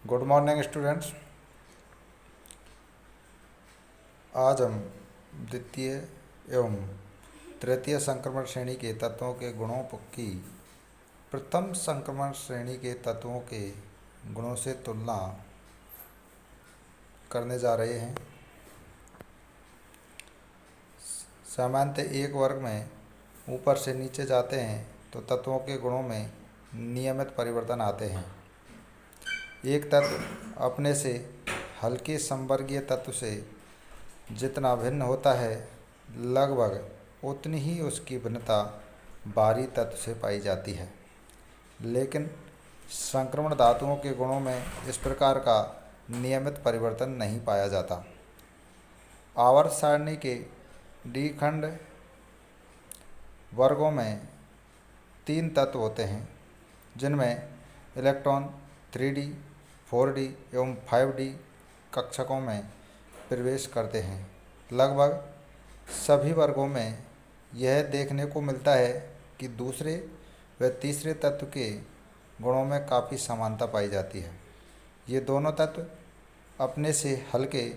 Good morning students. आज हम द्वितीय एवं तृतीय संक्रमण श्रेणी के तत्वों के गुणों की प्रथम संक्रमण श्रेणी के तत्वों के गुणों से तुलना करने जा रहे हैं। सामान्यतः एक वर्ग में ऊपर से नीचे जाते हैं तो तत्वों के गुणों में नियमित परिवर्तन आते हैं। एक तत्व अपने से हल्के समवर्गीय तत्व से जितना भिन्न होता है, लगभग उतनी ही उसकी भिन्नता बाहरी तत्व से पाई जाती है। लेकिन संक्रमण धातुओं के गुणों में इस प्रकार का नियमित परिवर्तन नहीं पाया जाता। आवर्त सारणी के डी खंड वर्गों में 3 तत्व होते हैं, जिनमें इलेक्ट्रॉन 3D, 4D एवं 5D कक्षकों में प्रवेश करते हैं। लगभग सभी वर्गों में यह देखने को मिलता है कि दूसरे व तीसरे तत्व के गुणों में काफ़ी समानता पाई जाती है। ये दोनों तत्व अपने से हल्के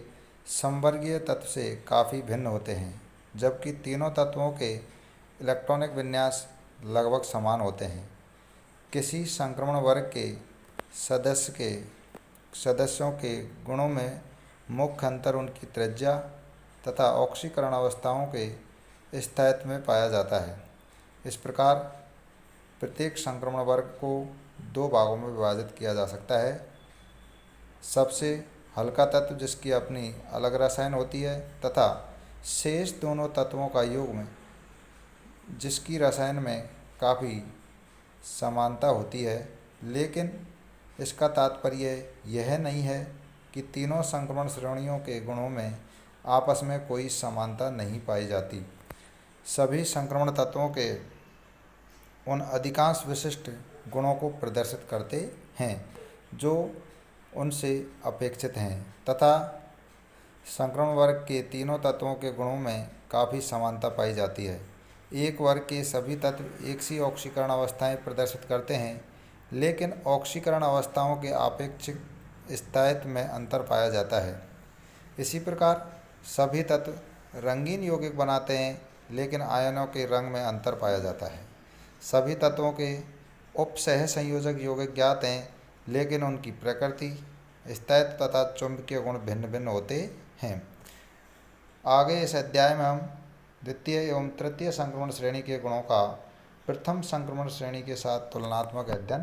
समवर्गीय तत्व से काफ़ी भिन्न होते हैं, जबकि तीनों तत्वों के इलेक्ट्रॉनिक विन्यास लगभग समान होते हैं। किसी संक्रमण वर्ग के सदस्यों के गुणों में मुख्य अंतर उनकी त्रिज्या तथा ऑक्सीकरण अवस्थाओं के स्थायित्व में पाया जाता है। इस प्रकार प्रत्येक संक्रमण वर्ग को 2 भागों में विभाजित किया जा सकता है। सबसे हल्का तत्व जिसकी अपनी अलग रसायन होती है तथा शेष दोनों तत्वों का युग्म जिसकी रसायन में काफ़ी समानता होती है। लेकिन इसका तात्पर्य यह नहीं है कि तीनों संक्रमण श्रेणियों के गुणों में आपस में कोई समानता नहीं पाई जाती। सभी संक्रमण तत्वों के उन अधिकांश विशिष्ट गुणों को प्रदर्शित करते हैं जो उनसे अपेक्षित हैं, तथा संक्रमण वर्ग के तीनों तत्वों के गुणों में काफ़ी समानता पाई जाती है। एक वर्ग के सभी तत्व एक सी ऑक्सीकरण अवस्थाएं प्रदर्शित करते हैं, लेकिन ऑक्सीकरण अवस्थाओं के आपेक्षिक स्थायित्व में अंतर पाया जाता है। इसी प्रकार सभी तत्व रंगीन यौगिक बनाते हैं, लेकिन आयनों के रंग में अंतर पाया जाता है। सभी तत्वों के उपसह संयोजक यौगिक ज्ञात हैं, लेकिन उनकी प्रकृति, स्थायित्व तथा चुंबकीय गुण भिन्न भिन्न होते हैं। आगे इस अध्याय में हम द्वितीय एवं तृतीय संक्रमण श्रेणी के गुणों का प्रथम संक्रमण श्रेणी के साथ तुलनात्मक अध्ययन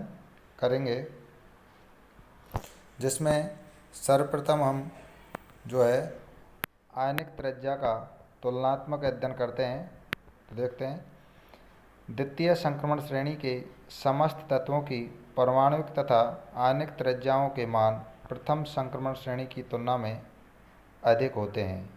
करेंगे, जिसमें सर्वप्रथम हम जो है आयनिक त्रिज्या का तुलनात्मक अध्ययन करते हैं। तो देखते हैं, द्वितीय संक्रमण श्रेणी के समस्त तत्वों की परमाणुक तथा आयनिक त्रिज्याओं के मान प्रथम संक्रमण श्रेणी की तुलना में अधिक होते हैं।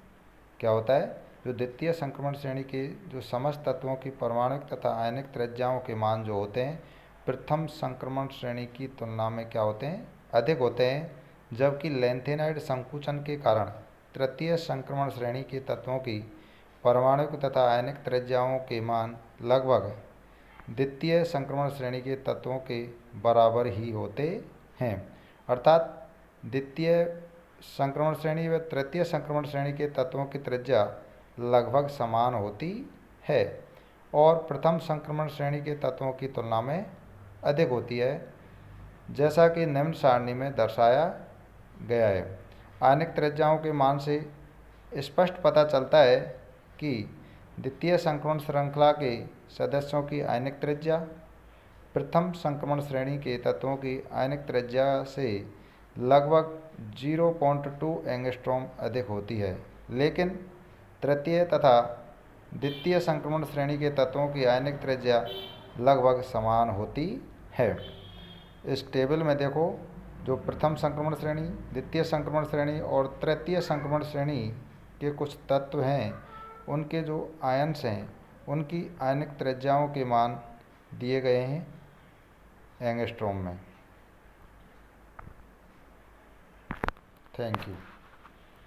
क्या होता है? जो द्वितीय संक्रमण श्रेणी के जो समस्त तत्वों की परमाणुक तथा आयनिक त्रिज्याओं के मान जो होते हैं, प्रथम संक्रमण श्रेणी की तुलना में क्या होते हैं? अधिक होते हैं, जबकि लैंथेनाइड संकुचन के कारण तृतीय संक्रमण श्रेणी के तत्वों की परमाणुक तथा आयनिक त्रिज्याओं के मान लगभग द्वितीय संक्रमण श्रेणी के तत्वों के बराबर ही होते हैं। अर्थात द्वितीय संक्रमण श्रेणी व तृतीय संक्रमण श्रेणी के तत्वों की त्रिज्या लगभग समान होती है और प्रथम संक्रमण श्रेणी के तत्वों की तुलना में अधिक होती है, जैसा कि निम्न सारणी में दर्शाया गया है। आयनिक त्रिज्याओं के मान से स्पष्ट पता चलता है कि द्वितीय संक्रमण श्रृंखला के सदस्यों की आयनिक त्रिज्या प्रथम संक्रमण श्रेणी के तत्वों की आयनिक त्रिज्या से लगभग 0.2 एंगस्ट्रॉम अधिक होती है, लेकिन तृतीय तथा द्वितीय संक्रमण श्रेणी के तत्वों की आयनिक त्रिज्या लगभग समान होती है। इस टेबल में देखो, जो प्रथम संक्रमण श्रेणी, द्वितीय संक्रमण श्रेणी और तृतीय संक्रमण श्रेणी के कुछ तत्व हैं, उनके जो आयन्स हैं, उनकी आयनिक त्रिज्याओं के मान दिए गए हैं एंगस्ट्रॉम में। Thank you.